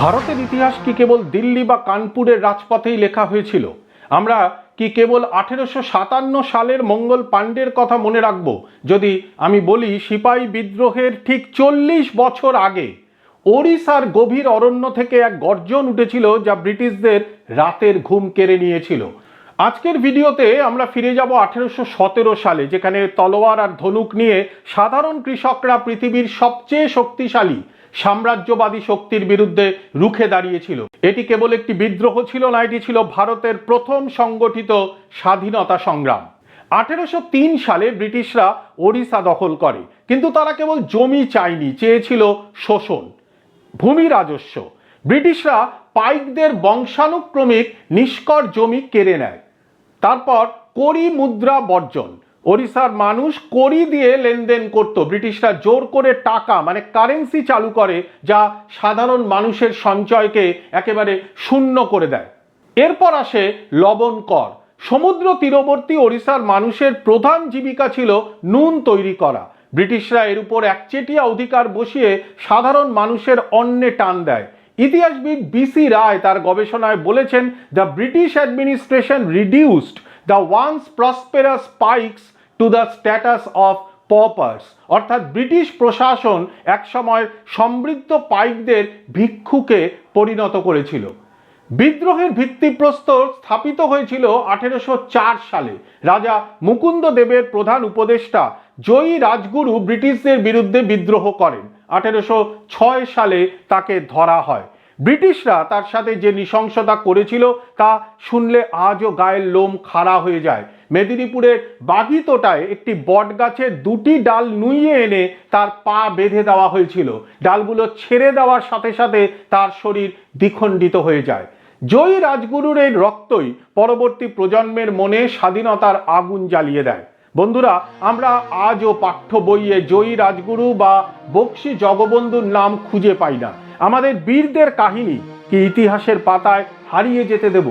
ভারতের ইতিহাস কি কেবল দিল্লি বা কানপুরের রাজপথেই লেখা হয়েছিল? আমরা কি কেবল 1857 সালের মঙ্গল পাণ্ডের কথা মনে রাখব যদি আমি বলি সিপাহী বিদ্রোহের ঠিক 40 বছর আগে ওড়িশার গভীর অরণ্য থেকে এক গর্জন উঠেছিল যা ব্রিটিশদের রাতের ঘুম কেড়ে নিয়েছিল? আজকের ভিডিওতে আমরা ফিরে যাব 1817 সালে, যেখানে তলোয়ার আর ধনুক নিয়ে সাধারণ কৃষকরা পৃথিবীর সবচেয়ে শক্তিশালী সাম্রাজ্যবাদী শক্তির বিরুদ্ধে রুখে দাঁড়িয়েছিল। এটি কেবল একটি বিদ্রোহ ছিল না, এটি ছিল ভারতের প্রথম সংগঠিত স্বাধীনতা সংগ্রাম। 1803 সালে ব্রিটিশরা ওড়িশা দখল করে, কিন্তু তারা কেবল জমি চায়নি, চেয়েছিল শোষণ, ভূমি রাজস্ব। ব্রিটিশরা পাইকদের বংশানুক্রমিক নিষ্কর জমি কেড়ে নেয়। তারপর কড়ি মুদ্রা বর্জন, ওড়িশার মানুষ কড়ি দিয়ে লেনদেন করত। ব্রিটিশরা জোর করে টাকা মানে কারেন্সি চালু করে, যা সাধারণ মানুষের সঞ্চয়কে একেবারে শূন্য করে দেয়। এরপর আসে লবণ কর। সমুদ্র তীরবর্তী ওড়িশার মানুষের প্রধান জীবিকা ছিল নুন তৈরি করা। ব্রিটিশরা এর উপর একচেটিয়া অধিকার বসিয়ে সাধারণ মানুষের অন্নে টান দেয়। ইতিহাসবিদ বিসি রায় তার গবেষণায় বলেছেন, the British administration reduced the once prosperous paiks to the status of paupers. অর্থাৎ ব্রিটিশ প্রশাসন একসময় সমৃদ্ধ পাইকদের ভিক্ষুকে পরিণত করেছিল। বিদ্রোহের ভিত্তিপ্রস্তর স্থাপিত হয়েছিল 1804 সালে। রাজা মুকুন্দ দেবের প্রধান উপদেষ্টা জয়ী রাজগুরু ব্রিটিশদের বিরুদ্ধে বিদ্রোহ করেন। 1806 সালে তাকে ধরা হয়। ব্রিটিশরা তার সাথে যে নৃশংসতা করেছিল তা শুনলে আজও গায়ের লোম খাড়া হয়ে যায়। মেদিনীপুরের বাঘিতোটায় একটি বট গাছের দুটি ডাল নুইয়ে এনে তার পা বেঁধে দেওয়া হয়েছিল। ডালগুলো ছেড়ে দেওয়ার সাথে সাথে তার শরীর দ্বিখণ্ডিত হয়ে যায়। জয়ী রাজগুরুর এই রক্তই পরবর্তী প্রজন্মের মনে স্বাধীনতার আগুন জ্বালিয়ে দেয়। বন্ধুরা, আমরা আজও পাঠ্য বইয়ে জয়ী রাজগুরু বা বক্সী জগবন্ধুর নাম খুঁজে পাই না। আমাদের বীরদের কাহিনী কি ইতিহাসের পাতায় হারিয়ে যেতে দেব?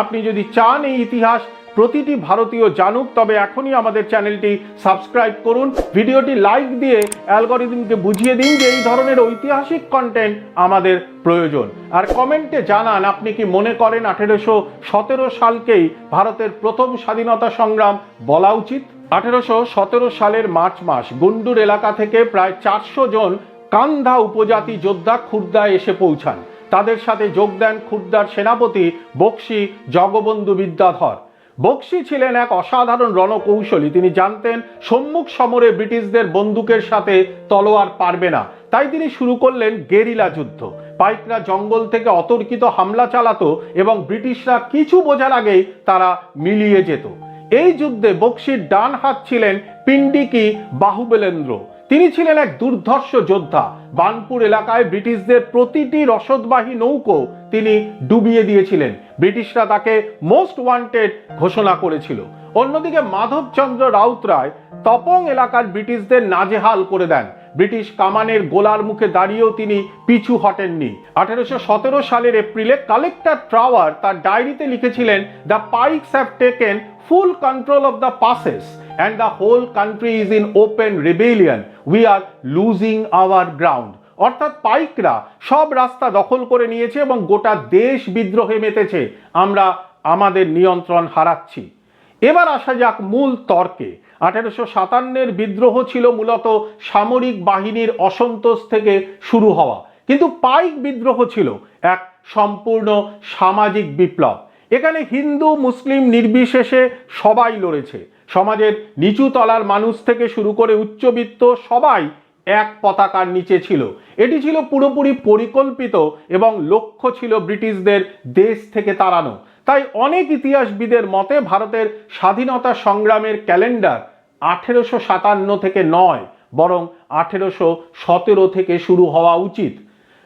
আপনি যদি চান এই ইতিহাস প্রতিটি ভারতীয় জানুক, তবে এখনই আমাদের চ্যানেলটি সাবস্ক্রাইব করুন, ভিডিওটি লাইক দিয়ে অ্যালগরিদমকে বুঝিয়ে দিন যে এই ধরনের ঐতিহাসিক কন্টেন্ট আমাদের প্রয়োজন। আর কমেন্টে জানান আপনি কি মনে করেন 1817 সালকেই ভারতের প্রথম স্বাধীনতা সংগ্রাম বলা উচিত? 1817 সালের মার্চ মাস গুন্ডুর এলাকা থেকে প্রায় 400 জন কান্ধা উপজাতি যোদ্ধা খুর্দায় এসে পৌঁছান। তাদের সাথে যোগ দেন খুর্দার সেনাপতি বক্সী জগবন্ধু বিদ্যাধর। বক্সী ছিলেন এক অসাধারণ রণকৌশলী। তিনি জানতেন সম্মুখ সমরে ব্রিটিশদের বন্দুকের সাথে তলোয়ার পারবে না, তাই তিনি শুরু করলেন গেরিলা যুদ্ধ। পাইকরা জঙ্গল থেকে অতর্কিত হামলা চালাতো এবং ব্রিটিশরা কিছু বোঝার আগেই তারা মিলিয়ে যেত। এই যুদ্ধে বক্সীর ডান হাত ছিলেন পিন্ডিকি বাহুবলেন্দ্র। তিনি ছিলেন এক দুর্ধর্ষ যোদ্ধা। বানপুর এলাকায় ব্রিটিশদের প্রতিটি রসদবাহী নৌকো তিনি ডুবিয়ে দিয়েছিলেন। ব্রিটিশরা তাকে মোস্ট ওয়ান্টেড ঘোষণা করেছিল। অন্যদিকে মাধবচন্দ্র রাউতরায় তপং এলাকার ব্রিটিশদের নাজেহাল করে দেন। ব্রিটিশ কামানের গোলার মুখে দাঁড়িয়েও তিনি পিছু হটেননি। 1817 সালের এপ্রিলে কালেক্টর ট্রাওয়ার তার ডায়েরিতে লিখেছিলেন, the paiks have taken full control of the passes and the whole country is in open rebellion. We are losing our ground. অর্থাৎ পাইকরা সব রাস্তা দখল করে নিয়েছে এবং গোটা দেশ বিদ্রোহে মেতেছে। আমরা আমাদের নিয়ন্ত্রণ হারাচ্ছি। এবার আসা যাক মূল তর্কে। 1857 বিদ্রোহ ছিল মূলত সামরিক বাহিনীর অসন্তোষ থেকে শুরু হওয়া, কিন্তু পাইক বিদ্রোহ ছিল এক সম্পূর্ণ সামাজিক বিপ্লব। এখানে হিন্দু মুসলিম নির্বিশেষে সবাই লড়েছে। সমাজের নিচু তলার মানুষ থেকে শুরু করে উচ্চবিত্ত সবাই এক পতাকার নিচে ছিল। এটি ছিল পুরোপুরি পরিকল্পিত এবং লক্ষ্য ছিল ব্রিটিশদের দেশ থেকে তাড়ানো। তাই অনেক ইতিহাসবিদের মতে ভারতের স্বাধীনতা সংগ্রামের ক্যালেন্ডার 1857 থেকে নয়, বরং 1817 থেকে শুরু হওয়া উচিত।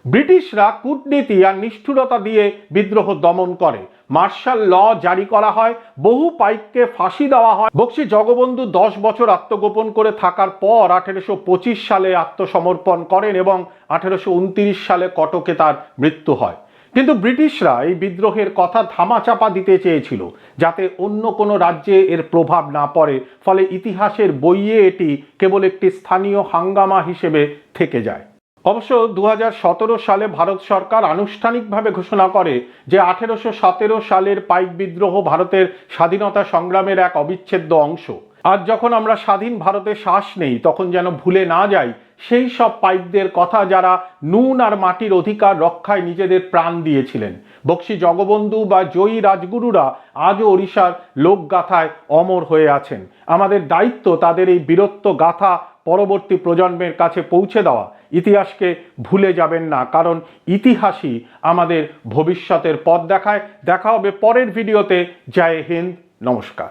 ব্রিটিশরা কূটনীতি আর নিষ্ঠুরতা দিয়ে বিদ্রোহ দমন করে। মার্শাল ল জারি করা হয়, বহু পাইককে ফাঁসি দেওয়া হয়। বক্সী জগবন্ধু 10 বছর আত্মগোপন করে থাকার পর 1825 সালে আত্মসমর্পণ করেন এবং 1829 সালে কটকে তার মৃত্যু হয়। কিন্তু ব্রিটিশরা এই বিদ্রোহের কথা ধামাচাপা দিতে চেয়েছিল, যাতে অন্য কোনো রাজ্যে এর প্রভাব না পড়ে। ফলে ইতিহাসের বইয়ে এটি কেবল একটি স্থানীয় হাঙ্গামা হিসেবে থেকে যায়। অবশ্য 2017 সালে ভারত সরকার আনুষ্ঠানিকভাবে ঘোষণা করে যে 1817 সালের পাইক বিদ্রোহ ভারতের স্বাধীনতা সংগ্রামের এক অবিচ্ছেদ্য অংশ। আজ যখন আমরা স্বাধীন ভারতে শ্বাস নেই, তখন যেন ভুলে না যাই সেই সব পাইকদের কথা যারা নুন আর মাটির অধিকার রক্ষায় নিজেদের প্রাণ দিয়েছিলেন। বক্সী জগবন্ধু বা জয়ী রাজগুরুরা আজও ওড়িশার লোকগাথায় অমর হয়ে আছেন। আমাদের দায়িত্ব তাদের এই বীরত্ব গাথা পরবর্তী প্রজন্মের কাছে পৌঁছে দেওয়া। ইতিহাসকে ভুলে যাবেন না, কারণ ইতিহাসই আমাদের ভবিষ্যতের পথ দেখায়। দেখা হবে পরের ভিডিওতে। জয় হিন্দ, নমস্কার।